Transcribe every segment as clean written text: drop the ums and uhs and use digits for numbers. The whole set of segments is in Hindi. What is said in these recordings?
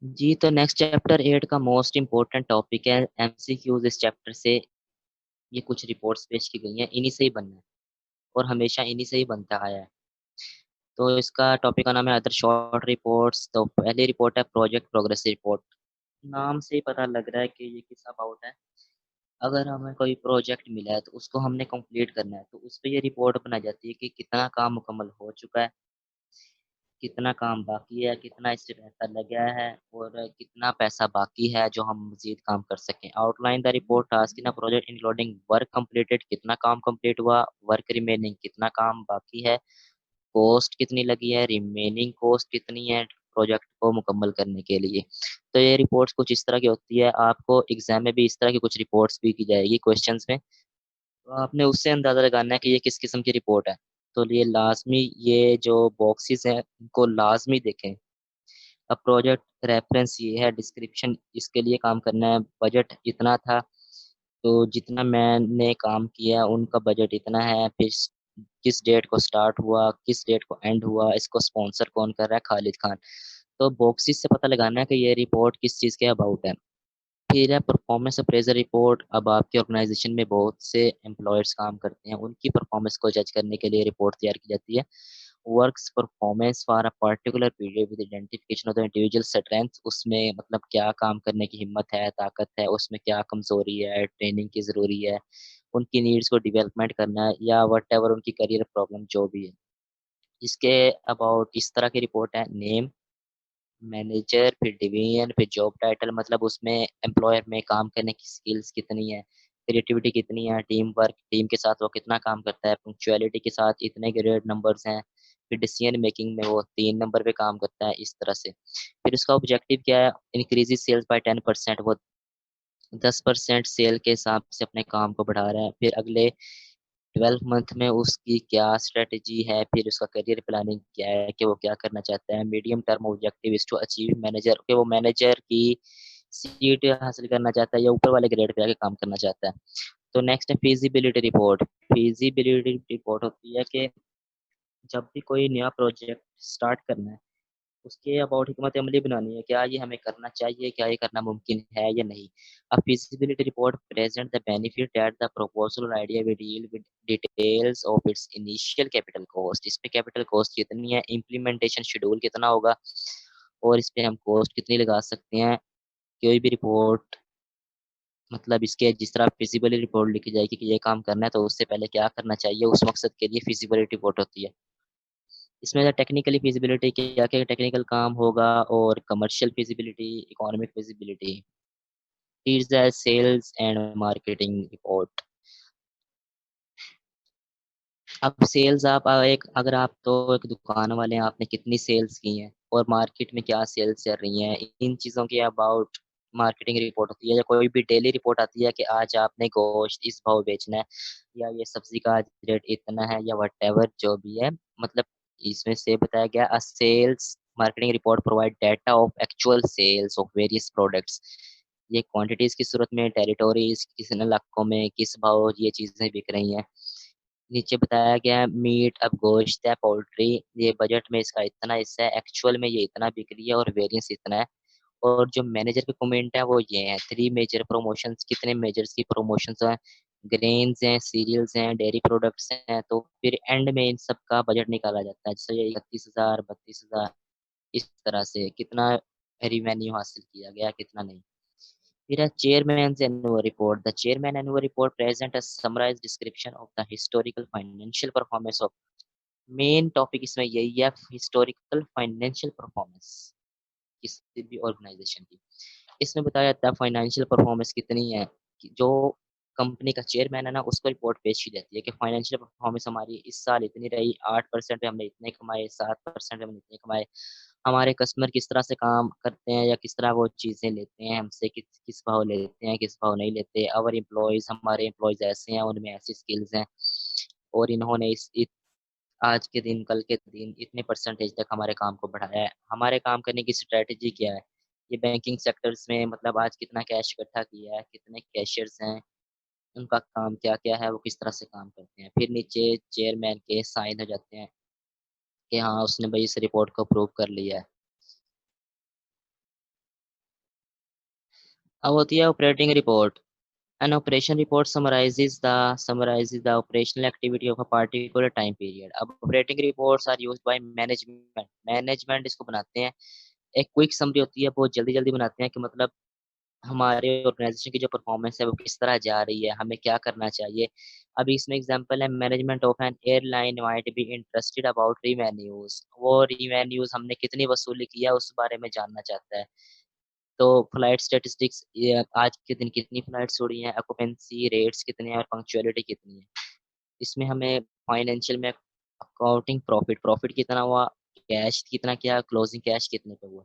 जी, तो नेक्स्ट चैप्टर 8 का मोस्ट इम्पोर्टेंट टॉपिक है एमसीक्यूज़। इस चैप्टर से ये कुछ रिपोर्ट्स पेश की गई हैं, इन्हीं से ही बनना है और हमेशा इन्हीं से ही बनता आया है। तो इसका टॉपिक का नाम है अदर शॉर्ट रिपोर्ट्स। तो पहली रिपोर्ट है प्रोजेक्ट प्रोग्रेस रिपोर्ट। नाम से ही पता लग रहा है कि ये किस अबाउट है। अगर हमें कोई प्रोजेक्ट मिला है तो उसको हमने कंप्लीट करना है, तो उस पे ये रिपोर्ट बनाई जाती है कि कितना काम मुकम्मल हो चुका है, कितना काम बाकी है, कितना इस पे पैसा लगा है और कितना पैसा बाकी है जो हम मज़ीद काम कर सकें। Outline the report task in a project including work completed, कितना काम कंप्लीट हुआ, वर्क रिमेनिंग कितना काम बाकी है, कॉस्ट कितनी लगी है, रिमेनिंग कॉस्ट कितनी है प्रोजेक्ट को मुकम्मल करने के लिए। तो ये रिपोर्ट्स कुछ इस तरह की होती है, आपको एग्ज़ाम में भी इस तरह की कुछ रिपोर्ट्स भी की जाएगी क्वेश्चन्स में। तो आपने उससे अंदाज़ा लगाना है कि ये किस किस्म की रिपोर्ट है। तो ये लाज़मी ये जो बॉक्सेस हैं, इनको लाज़मी देखें। अब प्रोजेक्ट रेफ़रेंस ये है, डिस्क्रिप्शन इसके लिए काम करना है, बजट इतना था, तो जितना मैंने काम किया उनका बजट इतना है, फिर किस डेट को स्टार्ट हुआ, किस डेट को एंड हुआ, इसको स्पॉन्सर कौन कर रहा है, खालिद खान। तो बॉक्सेस से पता लगाना है कि ये रिपोर्ट किस चीज़ के अबाउट है। फिर है परफॉर्मेंस अप्रेज़ल रिपोर्ट। अब आपके ऑर्गेनाइज़ेशन में बहुत से एम्प्लॉयर्स काम करते हैं, उनकी परफॉर्मेंस को जज करने के लिए रिपोर्ट तैयार की जाती है। Works performance for a particular period with identification of the individual strength. उसमें मतलब क्या काम करने की हिम्मत है, ताकत है, उसमें क्या कमज़ोरी है, ट्रेनिंग की ज़रूरी है, उनकी नीड्स को डेवलपमेंट करना है या व्हाटएवर उनकी करियर प्रॉब्लम जो भी है। इसके अबाउट इस तरह की रिपोर्ट है, नेम, मैनेजर, फिर डिवीज़न, फिर जॉब टाइटल, मतलब उसमें एम्प्लॉयर में काम करने की स्किल्स कितनी है, क्रिएटिविटी कितनी है, टीम वर्क, टीम के साथ वो कितना काम करता है, पंक्चुअलिटी के साथ इतने ग्रेड नंबर्स हैं, फिर डिसीजन मेकिंग में वो 3 नंबर पे काम करता है, इस तरह से। फिर उसका ऑब्जेक्टिव क्या है, इंक्रीज़ेज़ सेल्स बाय 10%। वो 10% सेल के हिसाब से अपने काम को बढ़ा रहा है। फिर अगले 12 मंथ में उसकी क्या स्ट्रैटेजी है, फिर उसका करियर प्लानिंग क्या है कि वो क्या करना चाहता है। Medium term objective is to achieve manager, कि वो मैनेजर की सीट हासिल करना चाहता है या ऊपर वाले ग्रेड पे आके काम करना चाहता है। तो नेक्स्ट है फीज़िबिलिटी रिपोर्ट। फीज़िबिलिटी रिपोर्ट होती है कि जब भी कोई नया प्रोजेक्ट स्टार्ट करना है, उसके अबाउट हिकमत अमली बनानी है, क्या ये हमें करना चाहिए, क्या ये करना मुमकिन है या नहीं। A feasibility report present the benefit that the proposal or idea will deal with details of its initial capital cost। इस पे कैपिटल कॉस्ट कितनी है, इम्प्लीमेंटेशन शेड्यूल कितना होगा और इस पे हम कॉस्ट कितनी लगा सकते हैं। कोई भी रिपोर्ट मतलब इसके जिस तरह फिजिबिलिटी रिपोर्ट लिखी जाएगी कि ये काम करना है तो उससे पहले क्या करना चाहिए, उस मकसद के लिए फिजिबिलिटी रिपोर्ट होती है। इसमें टेक्निकली फिजिबिलिटी क्या-क्या टेक्निकल काम होगा और commercial feasibility, economic feasibility. Here's the sales and marketing report. अब सेल्स आप एक अगर आप तो एक दुकान वाले हैं, आपने कितनी सेल्स की हैं और मार्केट में क्या सेल्स चल रही हैं, इन चीज़ों के अबाउट मार्केटिंग रिपोर्ट होती है। या कोई भी डेली रिपोर्ट आती है कि आज आपने गोश्त इस भाव बेचना है या ये सब्ज़ी का आज रेट इतना है या व्हाटएवर जो भी है। मतलब इसमें से बताया गया sales marketing report provide data of actual sales of various products. ये क्वांटिटीज़ की सूरत में, टेरिटोरीज़, किस इलाकों में किस भाव ये चीज़ें बिक रही हैं। नीचे बताया गया है मीट, अब गोश्त है, पोल्ट्री, ये बजट में इसका इतना हिस्सा है, एक्चुअल में ये इतना बिक रही है और वेरिएंस इतना है। और जो मैनेजर के कमेंट है वो ये हैं, 3 मेजर प्रमोशंस, कितने मेजर्स की प्रमोशंस हैं, ग्रेन्स हैं, सीरियल्स हैं, डेयरी प्रोडक्ट्स हैं। तो फिर एंड में इन सब का बजट निकाला जाता है। जैसे ये 31,000, 32,000, इस तरह से कितना रेवेन्यू हासिल किया गया, कितना नहीं। फिर है chairman's annual report. The chairman annual report present a summarised description of the historical financial performance of. Main topic इसमें यही है, हिस्टोरिकल फाइनेंशियल परफॉर्मेंस किसी भी ऑर्गेनाइजेशन की। इसमें बताया जाता है फाइनेंशियल परफॉर्मेंस कितनी है, कि जो कंपनी का चेयरमैन है ना उसको रिपोर्ट पेश की जाती है कि फाइनेंशियल परफॉर्मेंस हमारी इस साल इतनी रही, 8% पे हमने इतने कमाए, 7% पे हमने इतने कमाए। हमारे कस्टमर किस तरह से काम करते हैं या किस तरह वो चीज़ें लेते हैं हमसे, किस किस भाव लेते हैं, किस भाव नहीं लेते। आवर एम्प्लॉइज़, हमारे एम्प्लॉइज़ ऐसे हैं, उनमें ऐसी स्किल्स हैं और इन्होंने इस आज के दिन, कल के दिन इतने परसेंटेज तक हमारे काम को बढ़ाया है। हमारे काम करने की स्ट्रैटेजी क्या है? ये बैंकिंग सेक्टर्स में मतलब आज कितना कैश इकट्ठा किया है, कितने कैशियर्स हैं, उनका काम क्या-क्या है, वो किस तरह से काम करते हैं। फिर नीचे चेयरमैन के साइन हो जाते हैं कि हाँ, उसने भई इस रिपोर्ट को अप्रूव कर लिया है। अब होती है operating report. An operation report summarizes the operational activity of a particular time period. अब operating reports are used by management. Management इसको बनाते हैं। एक क्विक समरी होती है, बहुत जल्दी-जल्दी बनाते हैं कि मतलब हमारे ऑर्गेनाइजेशन की जो परफॉर्मेंस है वो किस तरह जा रही है, हमें क्या करना चाहिए। अभी इसमें एग्जांपल है management of an airline might be interested about revenues. वो रिवेन्यूज़ हमने कितनी वसूली की है उस बारे में जानना चाहता है। तो फ्लाइट स्टैटिस्टिक्स ये आज के दिन कितनी फ्लाइट्स उड़ी हैं, ऑक्यूपेंसी रेट्स कितने हैं और पंक्चुअलिटी कितनी है। इसमें हमें फाइनेंशियल में अकाउंटिंग प्रॉफिट कितना हुआ, कैश कितना किया, क्लोजिंग कैश कितने पे हुआ।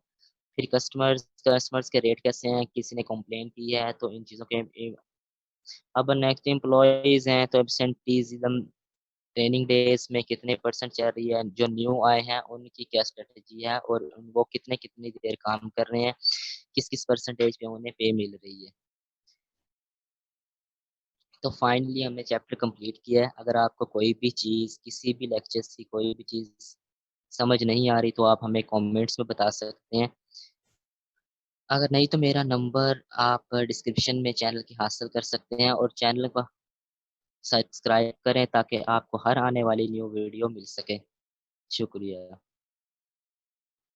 फिर कस्टमर्स के रेट कैसे हैं, किसी ने कंप्लेन की है तो इन चीज़ों के अब नेक्स्ट एम्प्लॉइज़ हैं तो एब्सेंटीज़्म ट्रेनिंग डेज़ में कितने परसेंट चल रही है, जो न्यू आए हैं उनकी क्या स्ट्रैटेजी है और वो कितनी देर काम कर रहे हैं, किस-किस परसेंटेज पे उन्हें पे मिल रही है। तो फाइनली हमने चैप्टर कंप्लीट किया है। अगर आपको कोई भी चीज़, किसी भी लेक्चर की कोई भी चीज़ समझ नहीं आ रही तो आप हमें कमेंट्स में बता सकते हैं। अगर नहीं तो मेरा नंबर आप डिस्क्रिप्शन में चैनल की हासिल कर सकते हैं और चैनल को सब्सक्राइब करें ताकि आपको हर आने वाली न्यू वीडियो मिल सके। शुक्रिया।